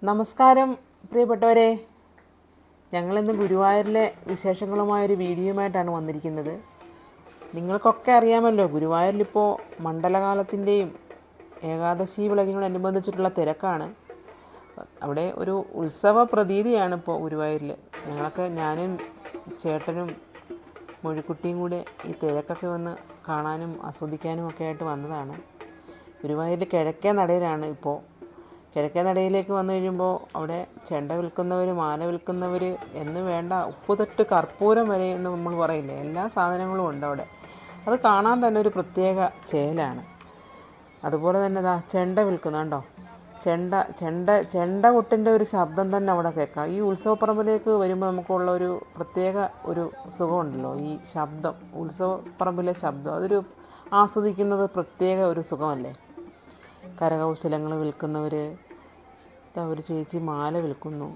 നമസ്കാരം പ്രിയപ്പെട്ടവരെ, ഞങ്ങളിന്ന് ഗുരുവായൂരിലെ വിശേഷങ്ങളുമായൊരു വീഡിയോയുമായിട്ടാണ് വന്നിരിക്കുന്നത്. നിങ്ങൾക്കൊക്കെ അറിയാമല്ലോ, ഗുരുവായൂരിലിപ്പോൾ മണ്ഡലകാലത്തിൻ്റെയും ഏകാദശി വിളക്കിനോടനുബന്ധിച്ചിട്ടുള്ള തിരക്കാണ്. അവിടെ ഒരു ഉത്സവ പ്രതീതിയാണ് ഇപ്പോൾ ഗുരുവായൂരിൽ. ഞാനും ചേട്ടനും മൊഴിക്കുട്ടിയും കൂടെ ഈ തിരക്കൊക്കെ വന്ന് കാണാനും ആസ്വദിക്കാനും ഒക്കെ ആയിട്ട് വന്നതാണ്. ഗുരുവായൂരിൽ കിഴക്കേ നടയിലാണ് ഇപ്പോൾ. കിഴക്കേ നടയിലേക്ക് വന്നു കഴിയുമ്പോൾ അവിടെ ചെണ്ട വിൽക്കുന്നവർ, മാല വിൽക്കുന്നവർ എന്ന് വേണ്ട, ഉപ്പ് തൊട്ട് കർപ്പൂരം വരെ എന്ന് നമ്മൾ പറയില്ലേ, എല്ലാ സാധനങ്ങളും ഉണ്ട് അവിടെ. അത് കാണാൻ തന്നെ ഒരു പ്രത്യേക ചേലാണ്. അതുപോലെ തന്നെ ചെണ്ട വിൽക്കുന്നുണ്ടോ, ചെണ്ട കൊട്ടിൻ്റെ ഒരു ശബ്ദം തന്നെ അവിടെ കേൾക്കാം. ഈ ഉത്സവപ്പറമ്പിലേക്ക് വരുമ്പോൾ നമുക്കുള്ള ഒരു പ്രത്യേക ഒരു സുഖമുണ്ടല്ലോ, ഈ ശബ്ദം, ഉത്സവപ്പറമ്പിലെ ശബ്ദം, അതൊരു ആസ്വദിക്കുന്നത് പ്രത്യേക ഒരു സുഖമല്ലേ. കരകൗശലങ്ങൾ വിൽക്കുന്നവർ, ഒരു ചേച്ചി മാല വിൽക്കുന്നു.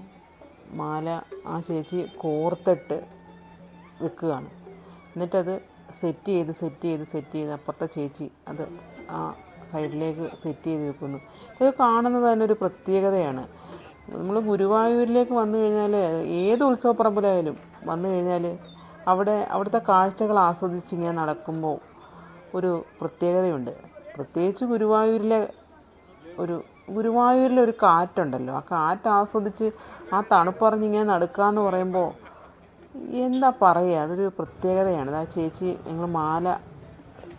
മാല ആ ചേച്ചി കോർത്തിട്ട് വിൽക്കുകയാണ്. എന്നിട്ടത് സെറ്റ് ചെയ്ത് അപ്പുറത്തെ ചേച്ചി അത് ആ സൈഡിലേക്ക് സെറ്റ് ചെയ്ത് വെക്കുന്നു. ഇത് കാണുന്നത് തന്നെ ഒരു പ്രത്യേകതയാണ്. നമ്മൾ ഗുരുവായൂരിലേക്ക് വന്നു കഴിഞ്ഞാൽ, ഏത് ഉത്സവപ്പറമ്പിലായാലും വന്നു കഴിഞ്ഞാൽ അവിടുത്തെ കാഴ്ചകൾ ആസ്വദിച്ച് ഇങ്ങനെ നടക്കുമ്പോൾ ഒരു പ്രത്യേകതയുണ്ട്. പ്രത്യേകിച്ച് ഗുരുവായൂരിലൊരു കാറ്റുണ്ടല്ലോ, ആ കാറ്റ് ആസ്വദിച്ച് ആ തണുപ്പറിഞ്ഞിങ്ങനെ നടക്കുകയെന്ന് പറയുമ്പോൾ എന്താ പറയുക, അതൊരു പ്രത്യേകതയാണ്. ആ ചേച്ചി ഞങ്ങൾ മാല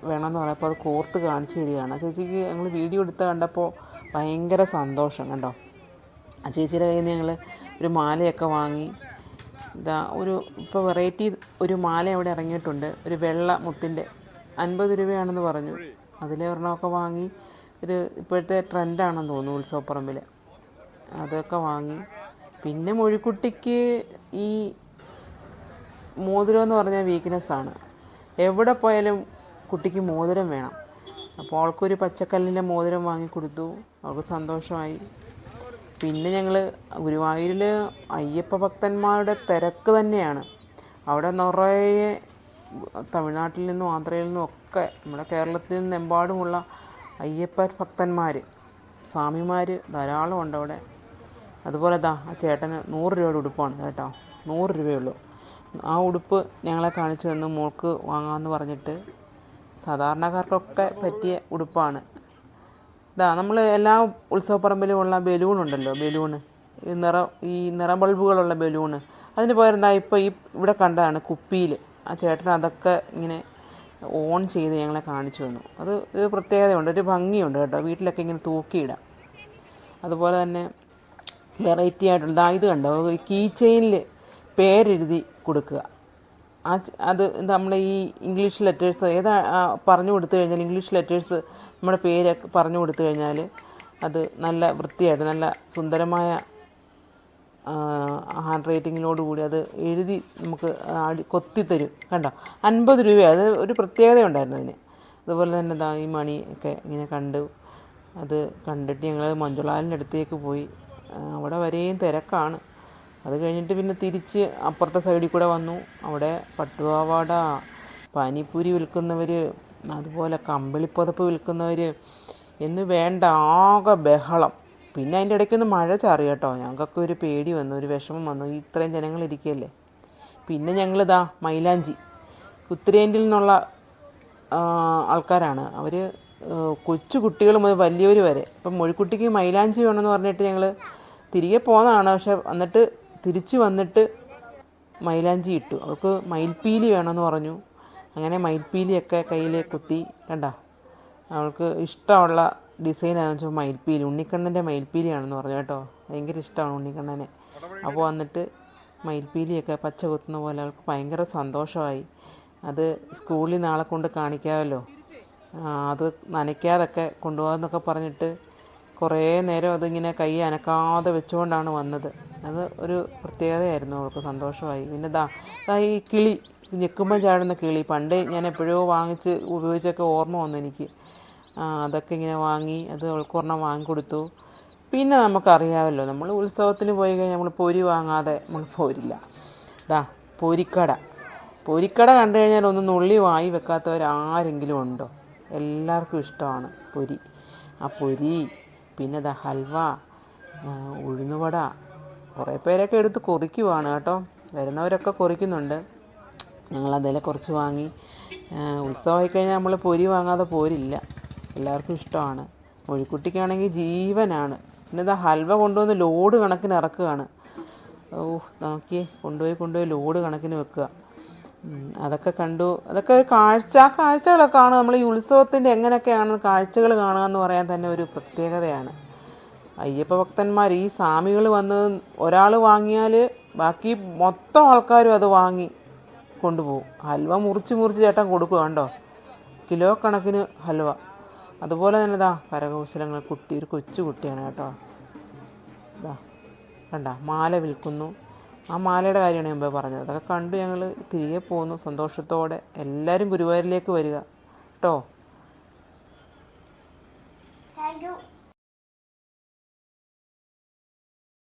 വേണമെന്ന് പറഞ്ഞപ്പോൾ അത് കോർത്ത് കാണിച്ചു തരികയാണ്. ആ ചേച്ചിക്ക് ഞങ്ങൾ വീഡിയോ എടുത്ത് കണ്ടപ്പോൾ ഭയങ്കര സന്തോഷം കണ്ടോ. ആ ചേച്ചിയുടെ കയ്യിൽ നിന്ന് ഞങ്ങൾ ഒരു മാലയൊക്കെ വാങ്ങി. ഇപ്പോൾ വെറൈറ്റി ഒരു മാല അവിടെ ഇറങ്ങിയിട്ടുണ്ട്, ഒരു വെള്ള മുത്തിൻ്റെ, 50 രൂപയാണെന്ന് പറഞ്ഞു. അതിലെ ഒരെണ്ണമൊക്കെ വാങ്ങി. ഇപ്പോഴത്തെ ട്രെൻഡാണെന്ന് തോന്നുന്നു ഉത്സവപ്പറമ്പിൽ, അതൊക്കെ വാങ്ങി. പിന്നെ മൊഴിക്കുട്ടിക്ക് ഈ മോതിരം എന്ന് പറഞ്ഞാൽ വീക്ക്നെസ്സാണ്. എവിടെ പോയാലും കുട്ടിക്ക് മോതിരം വേണം. അപ്പോൾ അവൾക്കൊരു പച്ചക്കല്ലിൻ്റെ മോതിരം വാങ്ങിക്കൊടുത്തു. അവൾക്ക് സന്തോഷമായി. പിന്നെ ഞങ്ങൾ ഗുരുവായൂരിൽ അയ്യപ്പ ഭക്തന്മാരുടെ തിരക്ക് തന്നെയാണ്. അവിടെ നിറയെ തമിഴ്നാട്ടിൽ നിന്നും ആന്ധ്രയിൽ നിന്നും ഒക്കെ നമ്മുടെ കേരളത്തിൽ നിന്നെമ്പാടുമുള്ള അയ്യപ്പ ഭക്തന്മാർ, സ്വാമിമാർ ധാരാളം ഉണ്ട് അവിടെ. അതുപോലെ ആ ചേട്ടന് 100 രൂപയുടെ ഉടുപ്പാണ് കേട്ടോ, 100 രൂപയുള്ളൂ. ആ ഉടുപ്പ് ഞങ്ങളെ കാണിച്ചു തന്നു, മോൾക്ക് വാങ്ങാമെന്ന് പറഞ്ഞിട്ട്. സാധാരണക്കാർക്കൊക്കെ പറ്റിയ ഉടുപ്പാണ്. നമ്മൾ എല്ലാ ഉത്സവപ്പറമ്പിലും ഉള്ള ബലൂണുണ്ടല്ലോ, ഈ നിറ ബൾബുകളുള്ള ബലൂണ്, അതിന് പകരം ഇപ്പോൾ ഇവിടെ കണ്ടതാണ് കുപ്പിയിൽ. ആ ചേട്ടൻ അതൊക്കെ ഇങ്ങനെ ഓൺ ചെയ്ത് ഞങ്ങളെ കാണിച്ചു തന്നു. അത് ഒരു പ്രത്യേകതയുണ്ട്, ഒരു ഭംഗിയുണ്ട് കേട്ടോ, വീട്ടിലൊക്കെ ഇങ്ങനെ തൂക്കിയിടാം. അതുപോലെ തന്നെ വെറൈറ്റി ആയിട്ടുള്ള ഇത് കണ്ടോ, കീ ചെയിനിൽ പേരെഴുതി കൊടുക്കുക. അത് നമ്മൾ ഈ ഇംഗ്ലീഷ് ലെറ്റേഴ്സ് പറഞ്ഞു കൊടുത്തു കഴിഞ്ഞാൽ, ഇംഗ്ലീഷ് ലെറ്റേഴ്സ് നമ്മുടെ പേരൊക്കെ പറഞ്ഞു കൊടുത്തു കഴിഞ്ഞാൽ അത് നല്ല വൃത്തിയായിട്ട് നല്ല സുന്ദരമായ ഹാൻഡ് റൈറ്റിങ്ങിനോടുകൂടി അത് എഴുതി നമുക്ക് കൊത്തിത്തരും കണ്ടോ. 50 രൂപ, അത് ഒരു പ്രത്യേകതയുണ്ടായിരുന്നു അതിന്. അതുപോലെ തന്നെ ഈ മണി ഒക്കെ ഇങ്ങനെ കണ്ടു. അത് കണ്ടിട്ട് ഞങ്ങൾ മഞ്ജുളാലിൻ്റെ അടുത്തേക്ക് പോയി. അവിടെ വരെയും തിരക്കാണ്. അത് കഴിഞ്ഞിട്ട് പിന്നെ തിരിച്ച് അപ്പുറത്തെ സൈഡിൽ കൂടെ വന്നു. അവിടെ പട്ടുപാവാട, പാനിപ്പൂരി വിൽക്കുന്നവർ, അതുപോലെ കമ്പിളിപ്പുതപ്പ് വിൽക്കുന്നവർ എന്ന് വേണ്ട, ആകെ ബഹളം. പിന്നെ അതിൻ്റെ ഇടയ്ക്കൊന്ന് മഴ ചാറി കേട്ടോ. ഞങ്ങൾക്കൊക്കെ ഒരു പേടി വന്നു, ഒരു വിഷമം വന്നു, ഇത്രയും ജനങ്ങളിരിക്കുകയല്ലേ. പിന്നെ ഞങ്ങൾ മൈലാഞ്ചി, ഉത്തരേന്ത്യയിൽ നിന്നുള്ള ആൾക്കാരാണ് അവർ, കൊച്ചു കുട്ടികൾ മുതൽ വലിയവർ വരെ. ഇപ്പം മൊഴിക്കുട്ടിക്ക് മൈലാഞ്ചി വേണമെന്ന് പറഞ്ഞിട്ട് ഞങ്ങൾ തിരികെ പോകുന്നതാണ്. പക്ഷെ തിരിച്ച് വന്നിട്ട് മൈലാഞ്ചി ഇട്ടു. അവൾക്ക് മയിൽപ്പീലി വേണമെന്ന് പറഞ്ഞു. അങ്ങനെ മയിൽപ്പീലിയൊക്കെ കയ്യിൽ കുത്തി കണ്ട. അവൾക്ക് ഇഷ്ടമുള്ള ഡിസൈനാണെന്ന് വെച്ചാൽ മയിൽപ്പീലി, ഉണ്ണിക്കണ്ണൻ്റെ മയിൽപ്പീലിയാണെന്ന് പറഞ്ഞു കേട്ടോ. ഭയങ്കര ഇഷ്ടമാണ് ഉണ്ണിക്കണ്ണനെ. അപ്പോൾ വന്നിട്ട് മയിൽപ്പീലിയൊക്കെ പച്ച കുത്തുന്ന പോലെ അവൾക്ക് ഭയങ്കര സന്തോഷമായി. അത് സ്കൂളിൽ നാളെ കൊണ്ട് കാണിക്കാമല്ലോ, അത് നനയ്ക്കാതൊക്കെ കൊണ്ടുപോകാമെന്നൊക്കെ പറഞ്ഞിട്ട് കുറേ നേരം അതിങ്ങനെ കൈ അനക്കാതെ വെച്ചുകൊണ്ടാണ് വന്നത്. അത് ഒരു പ്രത്യേകതയായിരുന്നു, അവൾക്ക് സന്തോഷമായി. പിന്നെ ഈ കിളി, ഞെക്കുമ്പോൾ ചാടുന്ന കിളി, പണ്ട് ഞാൻ എപ്പോഴോ വാങ്ങിച്ച് ഉപയോഗിച്ചൊക്കെ ഓർമ്മ വന്നു എനിക്ക്. അതൊക്കെ ഇങ്ങനെ വാങ്ങി, അത് അവൾക്കൊരെണ്ണം വാങ്ങിക്കൊടുത്തു. പിന്നെ നമുക്കറിയാമല്ലോ, നമ്മൾ ഉത്സവത്തിന് പോയി കഴിഞ്ഞാൽ നമ്മൾ പൊരി വാങ്ങാതെ നമ്മൾ പോരില്ല. പൊരിക്കട കണ്ടു കഴിഞ്ഞാൽ ഒന്ന് നുള്ളി വാങ്ങി വെക്കാത്തവരാരെങ്കിലും ഉണ്ടോ? എല്ലാവർക്കും ഇഷ്ടമാണ് പൊരി. ആ പൊരി, പിന്നെ ഹൽവ, ഉഴുന്നുവട കുറേ പേരൊക്കെ എടുത്ത് കൊറിക്കുവാണ് കേട്ടോ. വരുന്നവരൊക്കെ കൊറിക്കുന്നുണ്ട്. ഞങ്ങളതിൽ കുറച്ച് വാങ്ങി. ഉത്സവമായി കഴിഞ്ഞാൽ നമ്മൾ പൊരി വാങ്ങാതെ പോരില്ല. എല്ലാവർക്കും ഇഷ്ടമാണ്. മൊഴിക്കുട്ടിക്കാണെങ്കിൽ ജീവനാണ്. പിന്നെന്താ ഹൽവ കൊണ്ടുവന്ന് ലോഡ് കണക്കിന് ഇറക്കുകയാണ്. നോക്കിയേ, കൊണ്ടുപോയി ലോഡ് കണക്കിന് വെക്കുക. അതൊക്കെ കണ്ടു. അതൊക്കെ ആ കാഴ്ചകളൊക്കെ കാണുക. നമ്മൾ ഈ ഉത്സവത്തിൻ്റെ എങ്ങനെയൊക്കെയാണ് കാഴ്ചകൾ കാണുക എന്ന് പറയാൻ തന്നെ ഒരു പ്രത്യേകതയാണ്. അയ്യപ്പ ഭക്തന്മാർ, ഈ സ്വാമികൾ വന്ന് ഒരാൾ വാങ്ങിയാൽ ബാക്കി മൊത്തം ആൾക്കാരും അത് വാങ്ങി കൊണ്ടുപോകും. ഹൽവ മുറിച്ച് ചേട്ടൻ കൊടുക്കുക കണ്ടോ, കിലോ കണക്കിന് ഹൽവ. അതുപോലെ തന്നെ കരകൗശലങ്ങൾ. ഒരു കൊച്ചു കുട്ടിയാണ് കേട്ടോ. കണ്ട മാല വിൽക്കുന്നു. ആ മാലയുടെ കാര്യമാണ് മുമ്പേ പറഞ്ഞത്. അതൊക്കെ കണ്ട് ഞങ്ങൾ തിരികെ പോന്നു സന്തോഷത്തോടെ. എല്ലാവരും ഗുരുവായൂരിലേക്ക് വരിക കേട്ടോ. Thank you.